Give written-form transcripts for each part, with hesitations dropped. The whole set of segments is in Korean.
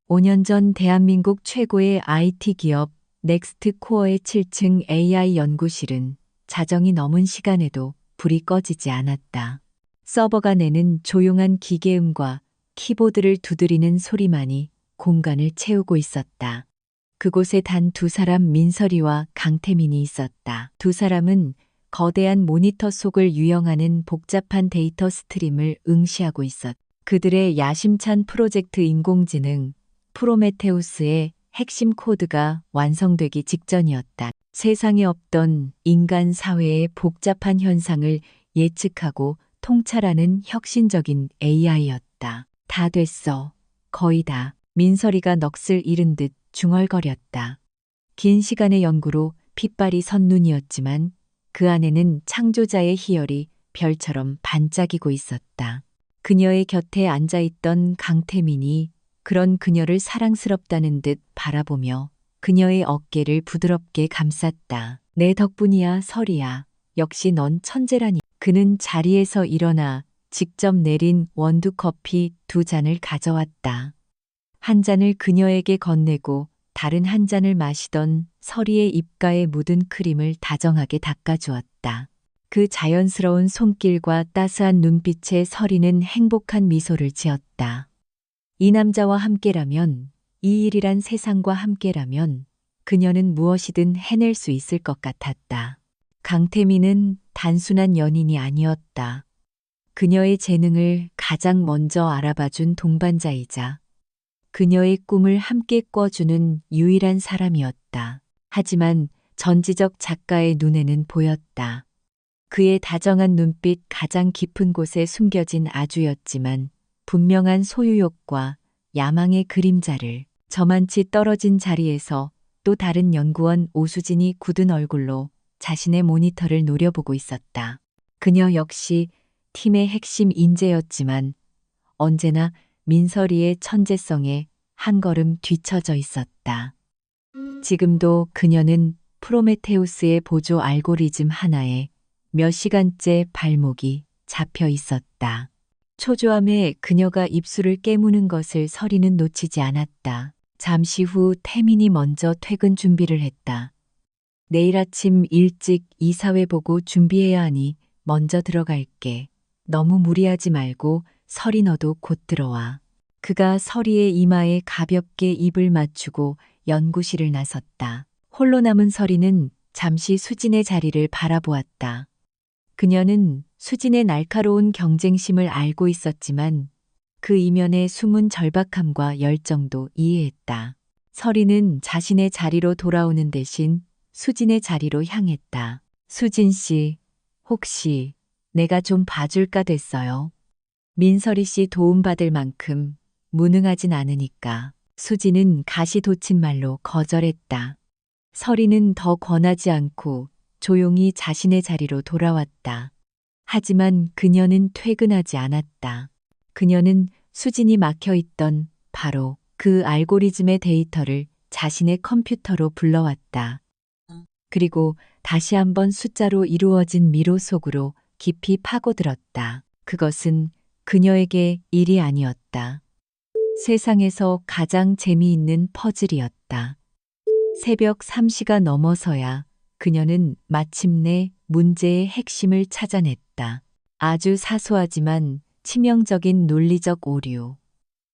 5년 전 대한민국 최고의 IT 기업 넥스트코어의 7층 AI 연구실은 자정이 넘은 시간에도 불이 꺼지지 않았다. 서버가 내는 조용한 기계음과 키보드를 두드리는 소리만이 공간을 채우고 있었다. 그곳에 단 두 사람, 민설이와 강태민이 있었다. 두 사람은 거대한 모니터 속을 유영하는 복잡한 데이터 스트림을 응시하고 있었다. 그들의 야심찬 프로젝트 인공지능 프로메테우스의 핵심 코드가 완성되기 직전이었다. 세상에 없던 인간 사회의 복잡한 현상을 예측하고 통찰하는 혁신적인 AI였다. 다 됐어. 거의 다. 민설이가 넋을 잃은 듯 중얼거렸다. 긴 시간의 연구로 핏발이 선 눈이었지만 그 안에는 창조자의 희열이 별처럼 반짝이고 있었다. 그녀의 곁에 앉아있던 강태민이 그런 그녀를 사랑스럽다는 듯 바라보며 그녀의 어깨를 부드럽게 감쌌다. 내 덕분이야, 설이야. 역시 넌 천재라니. 그는 자리에서 일어나 직접 내린 원두커피 두 잔을 가져왔다. 한 잔을 그녀에게 건네고 다른 한 잔을 마시던 설이의 입가에 묻은 크림을 다정하게 닦아주었다. 그 자연스러운 손길과 따스한 눈빛에 설이는 행복한 미소를 지었다. 이 남자와 함께라면, 이 일이란 세상과 함께라면 그녀는 무엇이든 해낼 수 있을 것 같았다. 강태민은 단순한 연인이 아니었다. 그녀의 재능을 가장 먼저 알아봐준 동반자이자 그녀의 꿈을 함께 꿔주는 유일한 사람이었다. 하지만 전지적 작가의 눈에는 보였다. 그의 다정한 눈빛 가장 깊은 곳에 숨겨진 아주였지만 분명한 소유욕과 야망의 그림자를 저만치 떨어진 자리에서 또 다른 연구원 오수진이 굳은 얼굴로 자신의 모니터를 노려보고 있었다. 그녀 역시 팀의 핵심 인재였지만 언제나 민설이의 천재성에 한 걸음 뒤처져 있었다. 지금도 그녀는 프로메테우스의 보조 알고리즘 하나에 몇 시간째 발목이 잡혀 있었다. 초조함에 그녀가 입술을 깨무는 것을 설이는 놓치지 않았다. 잠시 후 태민이 먼저 퇴근 준비를 했다. 내일 아침 일찍 이사회 보고 준비해야 하니 먼저 들어갈게. 너무 무리하지 말고 설이 너도 곧 들어와. 그가 설이의 이마에 가볍게 입을 맞추고 연구실을 나섰다. 홀로 남은 설이는 잠시 수진의 자리를 바라보았다. 그녀는 수진의 날카로운 경쟁심을 알고 있었지만 그 이면의 숨은 절박함과 열정도 이해했다. 설이는 자신의 자리로 돌아오는 대신 수진의 자리로 향했다. 수진 씨, 혹시 내가 좀 봐줄까 됐어요. 민설이 씨 도움받을 만큼 무능하진 않으니까. 수진은 가시 돋친 말로 거절했다. 설이는 더 권하지 않고 조용히 자신의 자리로 돌아왔다. 하지만 그녀는 퇴근하지 않았다. 그녀는 수진이 막혀 있던 바로 그 알고리즘의 데이터를 자신의 컴퓨터로 불러왔다. 그리고 다시 한번 숫자로 이루어진 미로 속으로 깊이 파고들었다. 그것은 그녀에게 일이 아니었다. 세상에서 가장 재미있는 퍼즐이었다. 새벽 3시가 넘어서야 그녀는 마침내 문제의 핵심을 찾아냈다. 아주 사소하지만 치명적인 논리적 오류.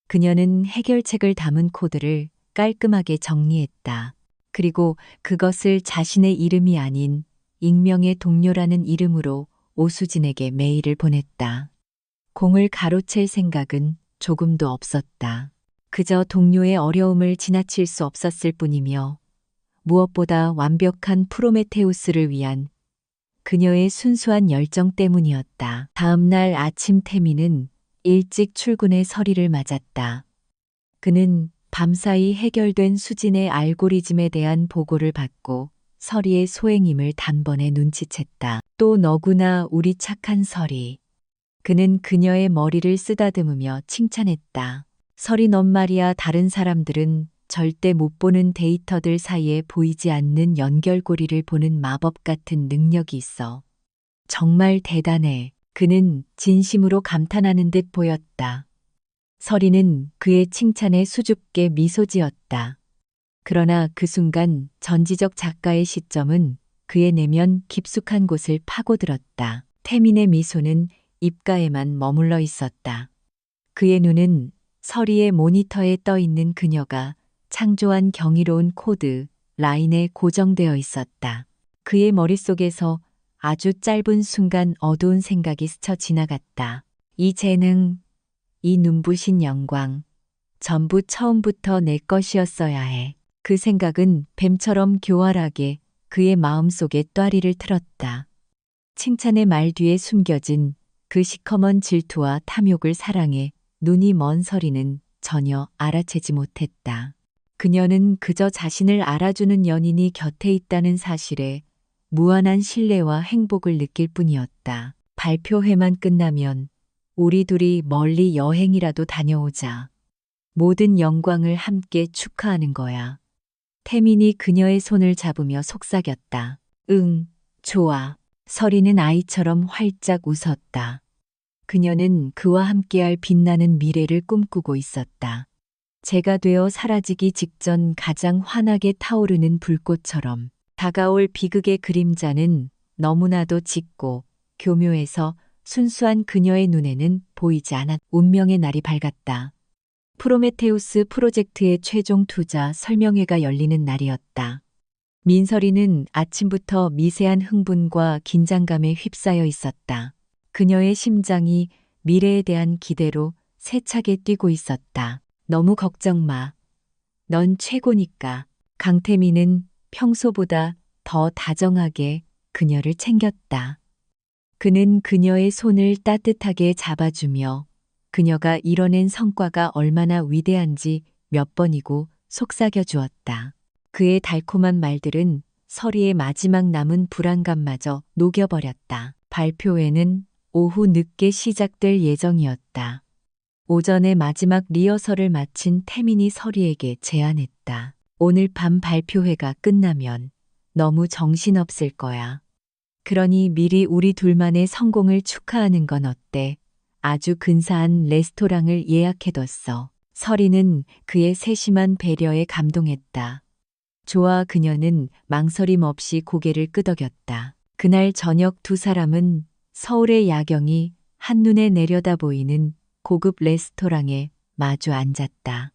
그녀는 해결책을 담은 코드를 깔끔하게 정리했다. 그리고 그것을 자신의 이름이 아닌 익명의 동료라는 이름으로 오수진에게 메일을 보냈다. 공을 가로챌 생각은 조금도 없었다. 그저 동료의 어려움을 지나칠 수 없었을 뿐이며 무엇보다 완벽한 프로메테우스를 위한 그녀의 순수한 열정 때문이었다. 다음 날 아침 태민은 일찍 출근해 설이를 맞았다. 그는 밤사이 해결된 수진의 알고리즘에 대한 보고를 받고 설이의 소행임을 단번에 눈치챘다. 또 너구나 우리 착한 설이. 그는 그녀의 머리를 쓰다듬으며 칭찬했다. 설이 넌 말이야 다른 사람들은 절대 못 보는 데이터들 사이에 보이지 않는 연결고리를 보는 마법 같은 능력이 있어. 정말 대단해. 그는 진심으로 감탄하는 듯 보였다. 서리는 그의 칭찬에 수줍게 미소 지었다. 그러나 그 순간 전지적 작가의 시점은 그의 내면 깊숙한 곳을 파고들었다. 태민의 미소는 입가에만 머물러 있었다. 그의 눈은 서리의 모니터에 떠 있는 그녀가 창조한 경이로운 코드, 라인에 고정되어 있었다. 그의 머릿속에서 아주 짧은 순간 어두운 생각이 스쳐 지나갔다. 이 재능, 이 눈부신 영광, 전부 처음부터 내 것이었어야 해. 그 생각은 뱀처럼 교활하게 그의 마음속에 또아리를 틀었다. 칭찬의 말 뒤에 숨겨진 그 시커먼 질투와 탐욕을 사랑해 눈이 먼 서리는 전혀 알아채지 못했다. 그녀는 그저 자신을 알아주는 연인이 곁에 있다는 사실에 무한한 신뢰와 행복을 느낄 뿐이었다. 발표회만 끝나면 우리 둘이 멀리 여행이라도 다녀오자. 모든 영광을 함께 축하하는 거야. 태민이 그녀의 손을 잡으며 속삭였다. 응, 좋아. 서리는 아이처럼 활짝 웃었다. 그녀는 그와 함께할 빛나는 미래를 꿈꾸고 있었다. 재가 되어 사라지기 직전 가장 환하게 타오르는 불꽃처럼 다가올 비극의 그림자는 너무나도 짙고 교묘해서 순수한 그녀의 눈에는 보이지 않았. 운명의 날이 밝았다. 프로메테우스 프로젝트의 최종 투자 설명회가 열리는 날이었다. 민설이는 아침부터 미세한 흥분과 긴장감에 휩싸여 있었다. 그녀의 심장이 미래에 대한 기대로 세차게 뛰고 있었다. 너무 걱정 마. 넌 최고니까. 강태민은 평소보다 더 다정하게 그녀를 챙겼다. 그는 그녀의 손을 따뜻하게 잡아주며 그녀가 이뤄낸 성과가 얼마나 위대한지 몇 번이고 속삭여 주었다. 그의 달콤한 말들은 서리의 마지막 남은 불안감마저 녹여버렸다. 발표회는 오후 늦게 시작될 예정이었다. 오전에 마지막 리허설을 마친 태민이 서리에게 제안했다. 오늘 밤 발표회가 끝나면 너무 정신없을 거야. 그러니 미리 우리 둘만의 성공을 축하하는 건 어때? 아주 근사한 레스토랑을 예약해뒀어. 서리는 그의 세심한 배려에 감동했다. 좋아. 그녀는 망설임 없이 고개를 끄덕였다. 그날 저녁 두 사람은 서울의 야경이 한눈에 내려다 보이는 고급 레스토랑에 마주 앉았다.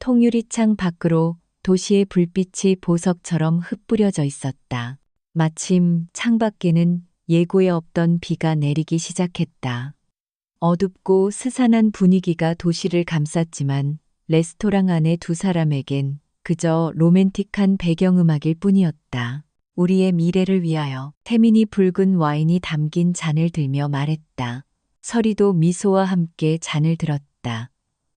통유리창 밖으로 도시의 불빛이 보석처럼 흩뿌려져 있었다. 마침 창밖에는 예고에 없던 비가 내리기 시작했다. 어둡고 스산한 분위기가 도시를 감쌌지만 레스토랑 안의 두 사람에겐 그저 로맨틱한 배경음악일 뿐이었다. 우리의 미래를 위하여. 태민이 붉은 와인이 담긴 잔을 들며 말했다. 서리도 미소와 함께 잔을 들었다.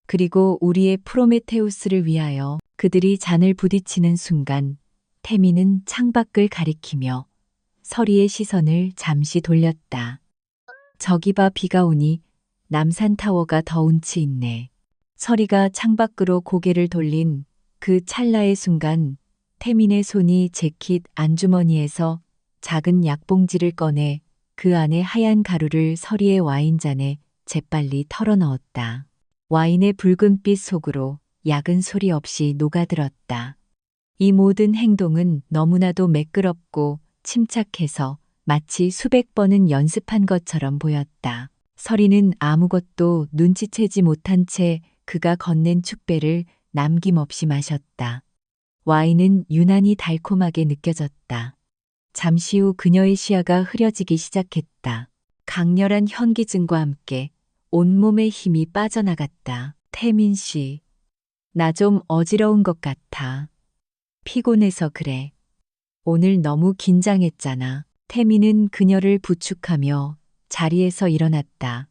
그리고 우리의 프로메테우스를 위하여. 그들이 잔을 부딪히는 순간 태민은 창밖을 가리키며 서리의 시선을 잠시 돌렸다. 저기 봐, 비가 오니 남산타워가 더 운치 있네. 서리가 창밖으로 고개를 돌린 그 찰나의 순간 태민의 손이 재킷 안주머니에서 작은 약봉지를 꺼내 그 안에 하얀 가루를 서리의 와인잔에 재빨리 털어넣었다. 와인의 붉은빛 속으로 약은 소리 없이 녹아들었다. 이 모든 행동은 너무나도 매끄럽고 침착해서 마치 수백 번은 연습한 것처럼 보였다. 서리는 아무것도 눈치채지 못한 채 그가 건넨 축배를 남김없이 마셨다. 와인은 유난히 달콤하게 느껴졌다. 잠시 후 그녀의 시야가 흐려지기 시작했다. 강렬한 현기증과 함께 온몸의 힘이 빠져나갔다. 태민 씨, 나 좀 어지러운 것 같아. 피곤해서 그래. 오늘 너무 긴장했잖아. 태민은 그녀를 부축하며 자리에서 일어났다.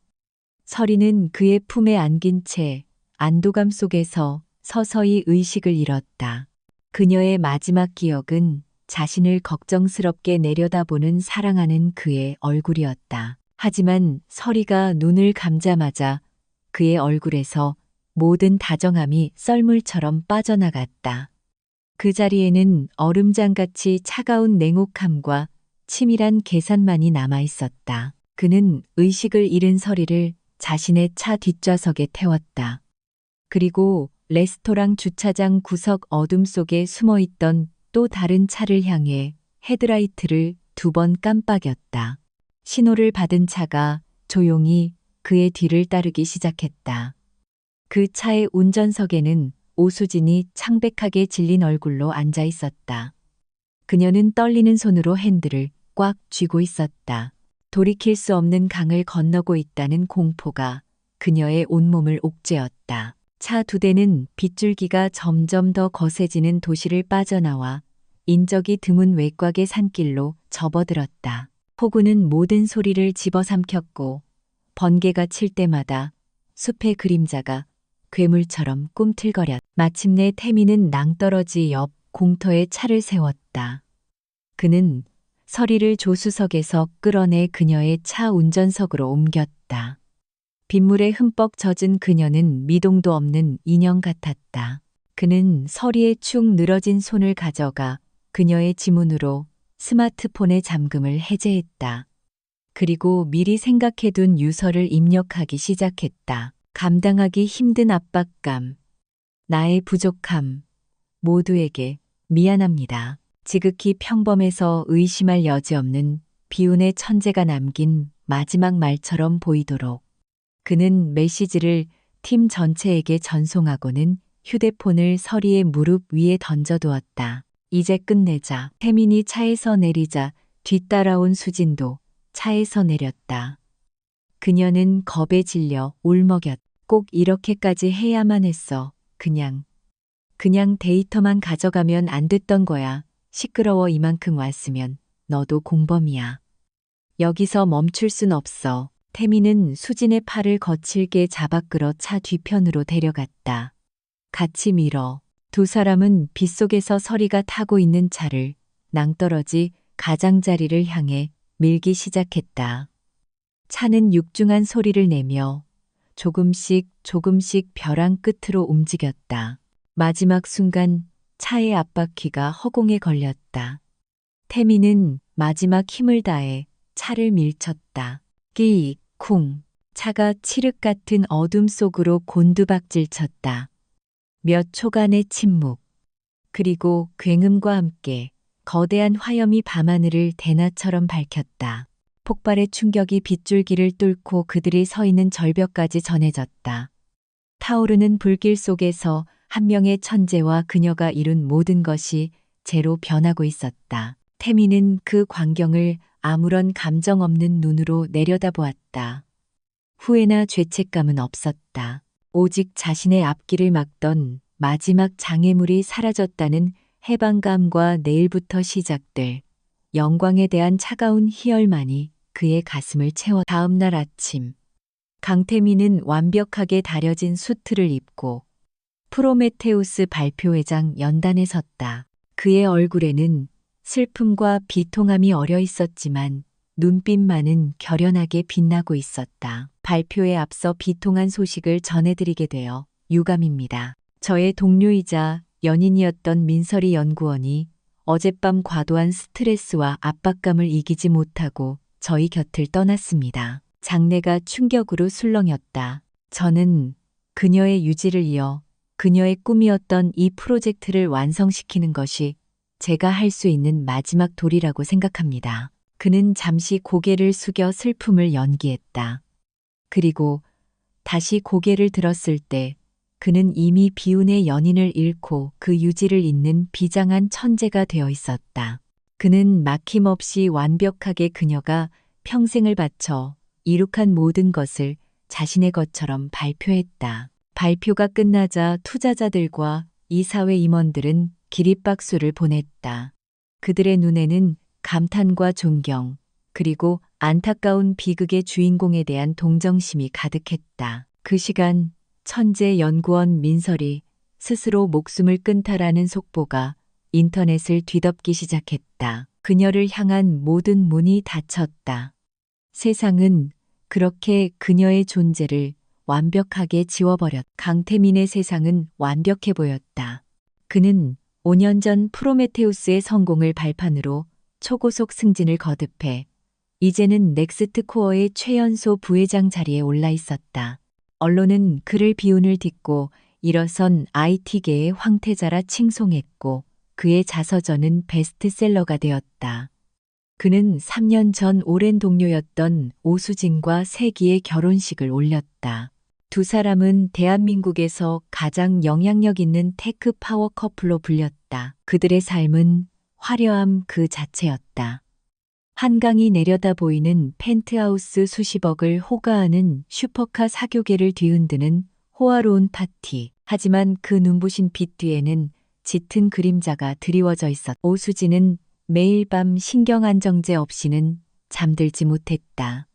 서리는 그의 품에 안긴 채 안도감 속에서 서서히 의식을 잃었다. 그녀의 마지막 기억은 자신을 걱정스럽게 내려다보는 사랑하는 그의 얼굴이었다. 하지만 서리가 눈을 감자마자 그의 얼굴에서 모든 다정함이 썰물처럼 빠져나갔다. 그 자리에는 얼음장같이 차가운 냉혹함과 치밀한 계산만이 남아 있었다. 그는 의식을 잃은 서리를 자신의 차 뒷좌석에 태웠다. 그리고 레스토랑 주차장 구석 어둠 속에 숨어있던 또 다른 차를 향해 헤드라이트를 2번 깜빡였다. 신호를 받은 차가 조용히 그의 뒤를 따르기 시작했다. 그 차의 운전석에는 오수진이 창백하게 질린 얼굴로 앉아 있었다. 그녀는 떨리는 손으로 핸들을 꽉 쥐고 있었다. 돌이킬 수 없는 강을 건너고 있다는 공포가 그녀의 온몸을 옥죄었다. 차 2대는 빗줄기가 점점 더 거세지는 도시를 빠져나와 인적이 드문 외곽의 산길로 접어들었다. 폭우는 모든 소리를 집어삼켰고 번개가 칠 때마다 숲의 그림자가 괴물처럼 꿈틀거렸다. 마침내 태미는 낭떠러지 옆 공터에 차를 세웠다. 그는 서리를 조수석에서 끌어내 그녀의 차 운전석으로 옮겼다. 빗물에 흠뻑 젖은 그녀는 미동도 없는 인형 같았다. 그는 서리의 축 늘어진 손을 가져가 그녀의 지문으로 스마트폰의 잠금을 해제했다. 그리고 미리 생각해둔 유서를 입력하기 시작했다. 감당하기 힘든 압박감, 나의 부족함, 모두에게 미안합니다. 지극히 평범해서 의심할 여지 없는 비운의 천재가 남긴 마지막 말처럼 보이도록 그는 메시지를 팀 전체에게 전송하고는 휴대폰을 서리의 무릎 위에 던져두었다. 이제 끝내자. 태민이 차에서 내리자 뒤따라온 수진도 차에서 내렸다. 그녀는 겁에 질려 울먹였다. 꼭 이렇게까지 해야만 했어. 그냥 데이터만 가져가면 안 됐던 거야. 시끄러워 이만큼 왔으면 너도 공범이야. 여기서 멈출 순 없어. 태미는 수진의 팔을 거칠게 잡아 끌어 차 뒤편으로 데려갔다. 같이 밀어. 2 사람은 빗속에서 서리가 타고 있는 차를 낭떠러지 가장자리를 향해 밀기 시작했다. 차는 육중한 소리를 내며 조금씩 벼랑 끝으로 움직였다. 마지막 순간 차의 앞바퀴가 허공에 걸렸다. 태미는 마지막 힘을 다해 차를 밀쳤다. 끼익, 쿵. 차가 칠흑 같은 어둠 속으로 곤두박질 쳤다. 몇 초간의 침묵. 그리고 굉음과 함께 거대한 화염이 밤하늘을 대낮처럼 밝혔다. 폭발의 충격이 빗줄기를 뚫고 그들이 서 있는 절벽까지 전해졌다. 타오르는 불길 속에서 한 명의 천재와 그녀가 이룬 모든 것이 재로 변하고 있었다. 태미는 그 광경을 아무런 감정 없는 눈으로 내려다보았다. 후회나 죄책감은 없었다. 오직 자신의 앞길을 막던 마지막 장애물이 사라졌다는 해방감과 내일부터 시작될 영광에 대한 차가운 희열만이 그의 가슴을 채워. 다음 날 아침, 강태민은 완벽하게 다려진 수트를 입고 프로메테우스 발표회장 연단에 섰다. 그의 얼굴에는 슬픔과 비통함이 어려 있었지만 눈빛만은 결연하게 빛나고 있었다. 발표에 앞서 비통한 소식을 전해드리게 되어 유감입니다. 저의 동료이자 연인이었던 민설이 연구원이 어젯밤 과도한 스트레스와 압박감을 이기지 못하고 저희 곁을 떠났습니다. 장내가 충격으로 술렁였다. 저는 그녀의 유지를 이어 그녀의 꿈이었던 이 프로젝트를 완성시키는 것이 제가 할 수 있는 마지막 도리라고 생각합니다. 그는 잠시 고개를 숙여 슬픔을 연기했다. 그리고 다시 고개를 들었을 때 그는 이미 비운의 연인을 잃고 그 유지를 잇는 비장한 천재가 되어 있었다. 그는 막힘없이 완벽하게 그녀가 평생을 바쳐 이룩한 모든 것을 자신의 것처럼 발표했다. 발표가 끝나자 투자자들과 이사회 임원들은 기립박수를 보냈다. 그들의 눈에는 감탄과 존경, 그리고 안타까운 비극의 주인공에 대한 동정심이 가득했다. 그 시간 천재 연구원 민설이 스스로 목숨을 끊다라는 속보가 인터넷을 뒤덮기 시작했다. 그녀를 향한 모든 문이 닫혔다. 세상은 그렇게 그녀의 존재를 완벽하게 지워버렸다. 강태민의 세상은 완벽해 보였다. 그는 5년 전 프로메테우스의 성공을 발판으로 초고속 승진을 거듭해 이제는 넥스트 코어의 최연소 부회장 자리에 올라 있었다. 언론은 그를 비운을 딛고 일어선 IT계의 황태자라 칭송했고 그의 자서전은 베스트셀러가 되었다. 그는 3년 전 오랜 동료였던 오수진과 세기의 결혼식을 올렸다. 두 사람은 대한민국에서 가장 영향력 있는 테크 파워 커플로 불렸다. 그들의 삶은 화려함 그 자체였다. 한강이 내려다 보이는 펜트하우스 수십억을 호가하는 슈퍼카 사교계를 뒤흔드는 호화로운 파티. 하지만 그 눈부신 빛 뒤에는 짙은 그림자가 드리워져 있었다. 오수진은 매일 밤 신경안정제 없이는 잠들지 못했다.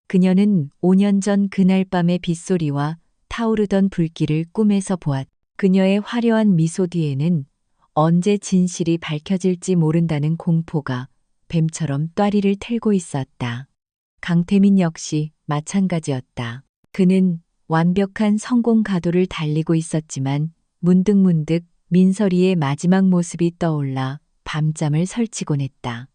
그녀는 5년 전 그날 밤의 빗소리와 타오르던 불길을 꿈에서 보았다. 그녀의 화려한 미소 뒤에는 언제 진실이 밝혀질지 모른다는 공포가 뱀처럼 똬리를 틀고 있었다. 강태민 역시 마찬가지였다. 그는 완벽한 성공 가도를 달리고 있었지만 문득문득 민설이의 마지막 모습이 떠올라 밤잠을 설치곤 했다.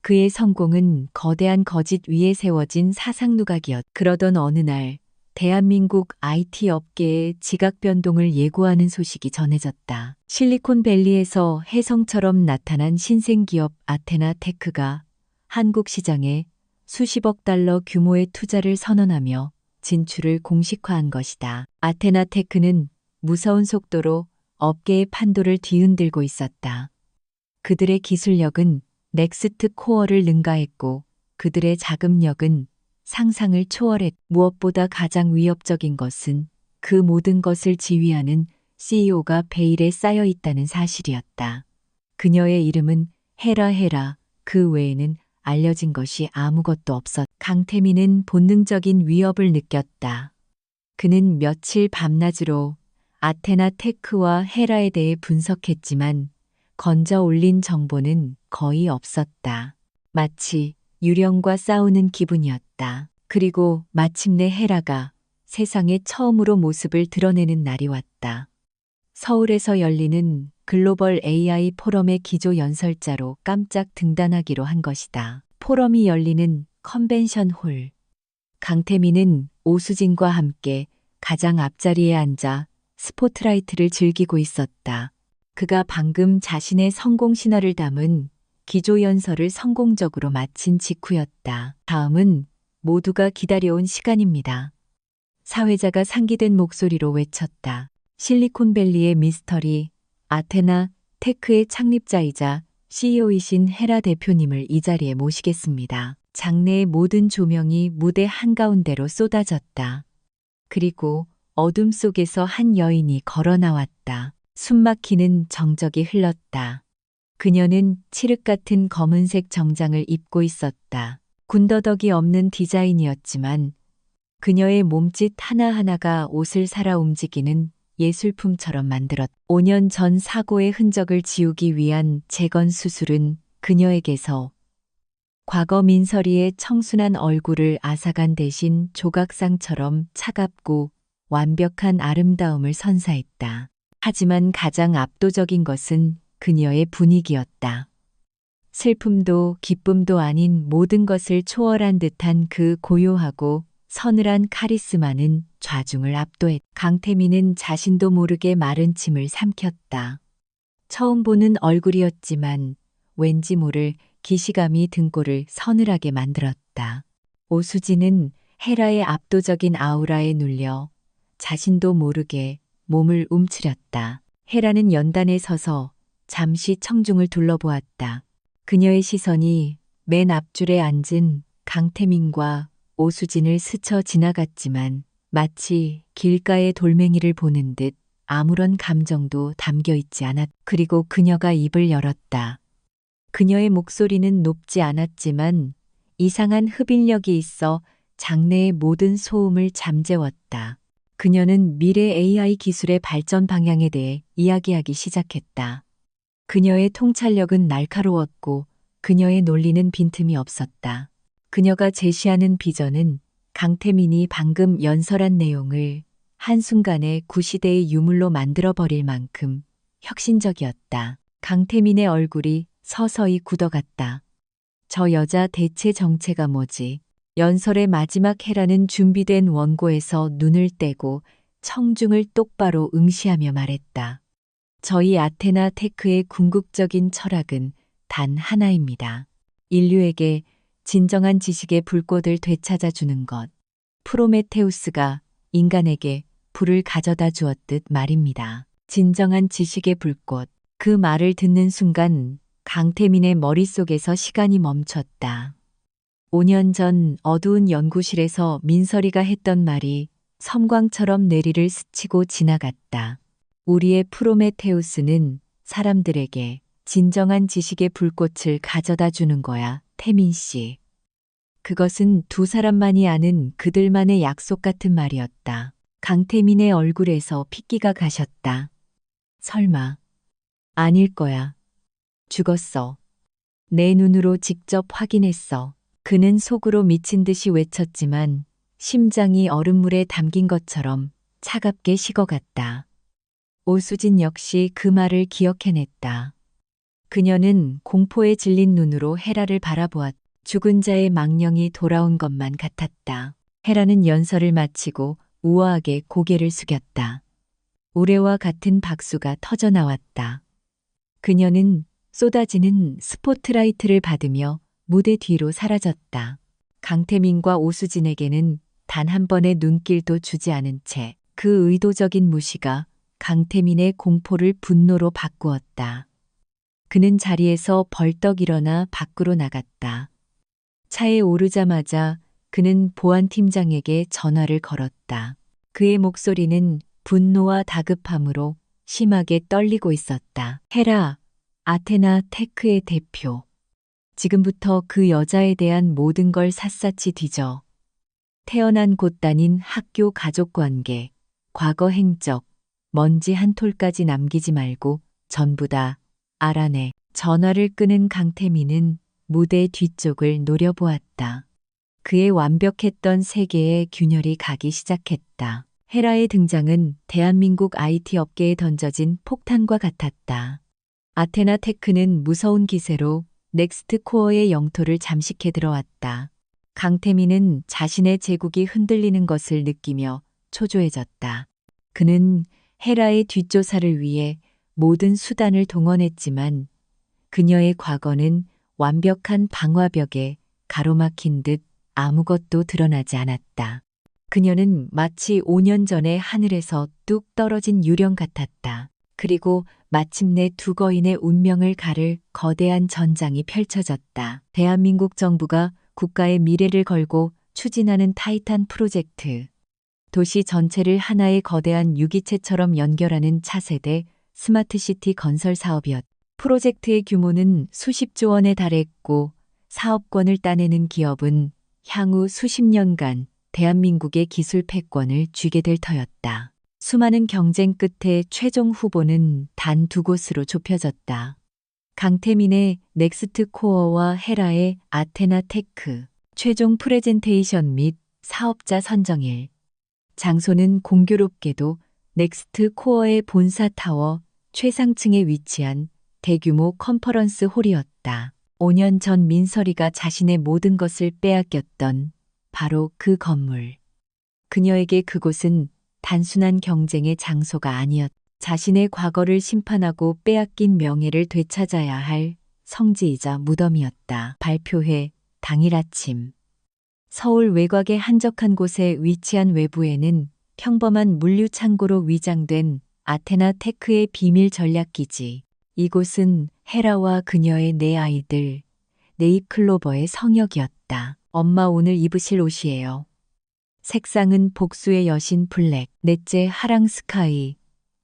그의 성공은 거대한 거짓 위에 세워진 사상누각이었다. 그러던 어느 날 대한민국 IT 업계의 지각 변동을 예고하는 소식이 전해졌다. 실리콘밸리에서 혜성처럼 나타난 신생기업 아테나테크가 한국 시장에 수십억 달러 규모의 투자를 선언하며 진출을 공식화한 것이다. 아테나테크는 무서운 속도로 업계의 판도를 뒤흔들고 있었다. 그들의 기술력은 넥스트 코어를 능가했고 그들의 자금력은 상상을 초월했다. 무엇보다 가장 위협적인 것은 그 모든 것을 지휘하는 CEO가 베일에 쌓여 있다는 사실이었다. 그녀의 이름은 헤라. 그 외에는 알려진 것이 아무것도 없었다. 강태민은 본능적인 위협을 느꼈다. 그는 며칠 밤낮으로 아테나 테크와 헤라에 대해 분석했지만 건져 올린 정보는 거의 없었다. 마치 유령과 싸우는 기분이었다. 그리고 마침내 헤라가 세상에 처음으로 모습을 드러내는 날이 왔다. 서울에서 열리는 글로벌 AI 포럼의 기조 연설자로 깜짝 등단하기로 한 것이다. 포럼이 열리는 컨벤션 홀. 강태민은 오수진과 함께 가장 앞자리에 앉아 스포트라이트를 즐기고 있었다. 그가 방금 자신의 성공 신화를 담은 기조연설을 성공적으로 마친 직후였다. 다음은 모두가 기다려온 시간입니다. 사회자가 상기된 목소리로 외쳤다. 실리콘밸리의 미스터리 아테나 테크의 창립자이자 CEO이신 헤라 대표님을 이 자리에 모시겠습니다. 장내의 모든 조명이 무대 한가운데로 쏟아졌다. 그리고 어둠 속에서 한 여인이 걸어 나왔다. 숨막히는 정적이 흘렀다. 그녀는 칠흑 같은 검은색 정장을 입고 있었다. 군더더기 없는 디자인이었지만 그녀의 몸짓 하나하나가 옷을 살아 움직이는 예술품처럼 만들었다. 5년 전 사고의 흔적을 지우기 위한 재건 수술은 그녀에게서 과거 민설이의 청순한 얼굴을 앗아간 대신 조각상처럼 차갑고 완벽한 아름다움을 선사했다. 하지만 가장 압도적인 것은 그녀의 분위기였다. 슬픔도 기쁨도 아닌 모든 것을 초월한 듯한 그 고요하고 서늘한 카리스마는 좌중을 압도했다. 강태민은 자신도 모르게 마른 침을 삼켰다. 처음 보는 얼굴이었지만 왠지 모를 기시감이 등골을 서늘하게 만들었다. 오수진은 헤라의 압도적인 아우라에 눌려 자신도 모르게 몸을 움츠렸다. 헤라는 연단에 서서 잠시 청중을 둘러보았다. 그녀의 시선이 맨 앞줄에 앉은 강태민과 오수진을 스쳐 지나갔지만 마치 길가의 돌멩이를 보는 듯 아무런 감정도 담겨 있지 않았다. 그리고 그녀가 입을 열었다. 그녀의 목소리는 높지 않았지만 이상한 흡인력이 있어 장내의 모든 소음을 잠재웠다. 그녀는 미래 AI 기술의 발전 방향에 대해 이야기하기 시작했다. 그녀의 통찰력은 날카로웠고 그녀의 논리는 빈틈이 없었다. 그녀가 제시하는 비전은 강태민이 방금 연설한 내용을 한순간에 구시대의 유물로 만들어버릴 만큼 혁신적이었다. 강태민의 얼굴이 서서히 굳어갔다. 저 여자 대체 정체가 뭐지? 연설의 마지막 헤라는 준비된 원고에서 눈을 떼고 청중을 똑바로 응시하며 말했다. 저희 아테나 테크의 궁극적인 철학은 단 하나입니다. 인류에게 진정한 지식의 불꽃을 되찾아 주는 것. 프로메테우스가 인간에게 불을 가져다 주었듯 말입니다. 진정한 지식의 불꽃. 그 말을 듣는 순간 강태민의 머릿속에서 시간이 멈췄다. 5년 전 어두운 연구실에서 민설이가 했던 말이 섬광처럼 뇌리를 스치고 지나갔다. 우리의 프로메테우스는 사람들에게 진정한 지식의 불꽃을 가져다 주는 거야, 태민 씨. 그것은 두 사람만이 아는 그들만의 약속 같은 말이었다. 강태민의 얼굴에서 핏기가 가셨다. 설마. 아닐 거야. 죽었어. 내 눈으로 직접 확인했어. 그는 속으로 미친 듯이 외쳤지만 심장이 얼음물에 담긴 것처럼 차갑게 식어갔다. 오수진 역시 그 말을 기억해냈다. 그녀는 공포에 질린 눈으로 헤라를 바라보았다. 죽은 자의 망령이 돌아온 것만 같았다. 헤라는 연설을 마치고 우아하게 고개를 숙였다. 우레와 같은 박수가 터져나왔다. 그녀는 쏟아지는 스포트라이트를 받으며 무대 뒤로 사라졌다. 강태민과 오수진에게는 단 한 번의 눈길도 주지 않은 채 그 의도적인 무시가 강태민의 공포를 분노로 바꾸었다. 그는 자리에서 벌떡 일어나 밖으로 나갔다. 차에 오르자마자 그는 보안팀장에게 전화를 걸었다. 그의 목소리는 분노와 다급함으로 심하게 떨리고 있었다. 헤라, 아테나 테크의 대표. 지금부터 그 여자에 대한 모든 걸 샅샅이 뒤져. 태어난 곳 다닌 학교 가족관계, 과거 행적, 먼지 한 톨까지 남기지 말고 전부 다 알아내. 전화를 끄는 강태민은 무대 뒤쪽을 노려보았다. 그의 완벽했던 세계에 균열이 가기 시작했다. 헤라의 등장은 대한민국 IT 업계에 던져진 폭탄과 같았다. 아테나 테크는 무서운 기세로 넥스트 코어의 영토를 잠식해 들어왔다. 강태민은 자신의 제국이 흔들리는 것을 느끼며 초조해졌다. 그는 헤라의 뒷조사를 위해 모든 수단을 동원했지만 그녀의 과거는 완벽한 방화벽에 가로막힌 듯 아무것도 드러나지 않았다. 그녀는 마치 5년 전에 하늘에서 뚝 떨어진 유령 같았다. 그리고 마침내 두 거인의 운명을 가를 거대한 전장이 펼쳐졌다. 대한민국 정부가 국가의 미래를 걸고 추진하는 타이탄 프로젝트. 도시 전체를 하나의 거대한 유기체처럼 연결하는 차세대 스마트시티 건설 사업이었다. 프로젝트의 규모는 수십조 원에 달했고 사업권을 따내는 기업은 향후 수십 년간 대한민국의 기술 패권을 쥐게 될 터였다. 수많은 경쟁 끝에 최종 후보는 단 두 곳으로 좁혀졌다. 강태민의 넥스트 코어와 헤라의 아테나 테크. 최종 프레젠테이션 및 사업자 선정일. 장소는 공교롭게도 넥스트 코어의 본사 타워 최상층에 위치한 대규모 컨퍼런스 홀이었다. 5년 전 민설이가 자신의 모든 것을 빼앗겼던 바로 그 건물. 그녀에게 그곳은 단순한 경쟁의 장소가 아니었다. 자신의 과거를 심판하고 빼앗긴 명예를 되찾아야 할 성지이자 무덤이었다. 발표회 당일 아침. 서울 외곽의 한적한 곳에 위치한 외부에는 평범한 물류 창고로 위장된 아테나 테크의 비밀 전략기지. 이곳은 헤라와 그녀의 네 아이들, 네잎클로버의 성역이었다. 엄마 오늘 입으실 옷이에요. 색상은 복수의 여신 블랙, 넷째 하랑 스카이.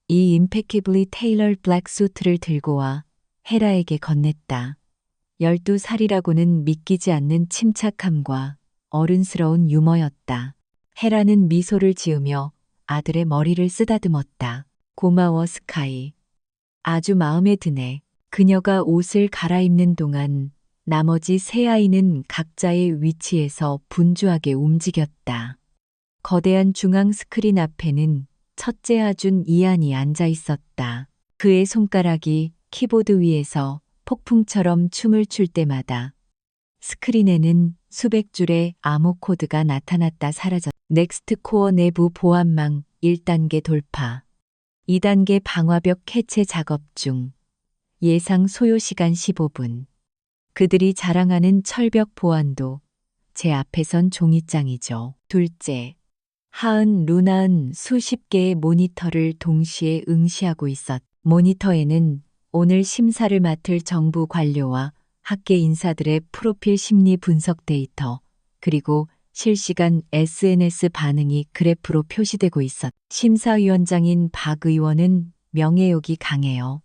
이 임페키블리 테일러 블랙 수트를 들고 와 헤라에게 건넸다. 12살이라고는 믿기지 않는 침착함과 어른스러운 유머였다. 헤라는 미소를 지으며 아들의 머리를 쓰다듬었다. 고마워 스카이. 아주 마음에 드네. 그녀가 옷을 갈아입는 동안 나머지 세 아이는 각자의 위치에서 분주하게 움직였다. 거대한 중앙 스크린 앞에는 첫째 아준 이안이 앉아 있었다. 그의 손가락이 키보드 위에서 폭풍처럼 춤을 출 때마다 스크린에는 수백 줄의 암호 코드가 나타났다 사라졌다. 넥스트 코어 내부 보안망 1단계 돌파. 2단계 방화벽 해체 작업 중. 예상 소요 시간 15분. 그들이 자랑하는 철벽 보안도 제 앞에선 종이장이죠. 둘째. 하은 루나은 수십 개의 모니터를 동시에 응시하고 있었. 모니터에는 오늘 심사를 맡을 정부 관료와 학계 인사들의 프로필 심리 분석 데이터, 그리고 실시간 SNS 반응이 그래프로 표시되고 있었. 심사위원장인 박 의원은 명예욕이 강해요.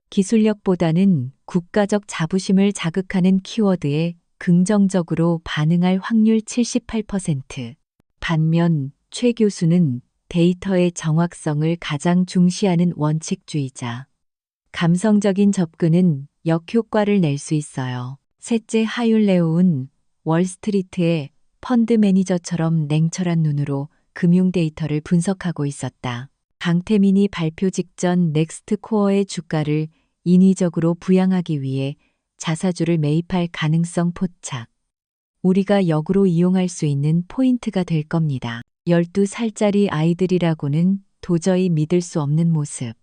기술력보다는 국가적 자부심을 자극하는 키워드에 긍정적으로 반응할 확률 78%. 반면 최 교수는 데이터의 정확성을 가장 중시하는 원칙주의자. 감성적인 접근은 역효과를 낼 수 있어요. 셋째, 하율레오은 월스트리트의 펀드 매니저처럼 냉철한 눈으로 금융 데이터를 분석하고 있었다. 강태민이 발표 직전 넥스트 코어의 주가를 인위적으로 부양하기 위해 자사주를 매입할 가능성 포착. 우리가 역으로 이용할 수 있는 포인트가 될 겁니다. 12살짜리 아이들이라고는 도저히 믿을 수 없는 모습.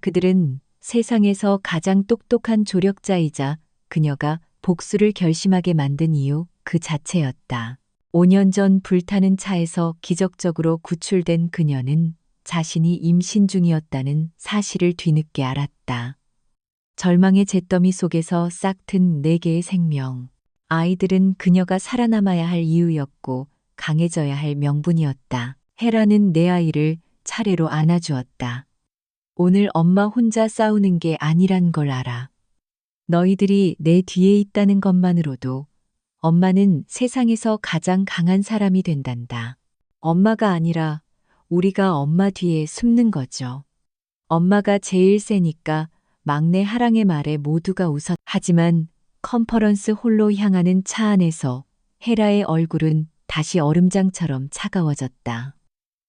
그들은 세상에서 가장 똑똑한 조력자이자 그녀가 복수를 결심하게 만든 이유 그 자체였다. 5년 전 불타는 차에서 기적적으로 구출된 그녀는 자신이 임신 중이었다는 사실을 뒤늦게 알았다. 절망의 잿더미 속에서 싹튼 4개의 생명. 아이들은 그녀가 살아남아야 할 이유였고 강해져야 할 명분이었다. 헤라는 내 아이를 차례로 안아주었다. 오늘 엄마 혼자 싸우는 게 아니란 걸 알아. 너희들이 내 뒤에 있다는 것만으로도 엄마는 세상에서 가장 강한 사람이 된단다. 엄마가 아니라 우리가 엄마 뒤에 숨는 거죠. 엄마가 제일 세니까 막내 하랑의 말에 모두가 웃었. 하지만 컨퍼런스 홀로 향하는 차 안에서 헤라의 얼굴은 다시 얼음장처럼 차가워졌다.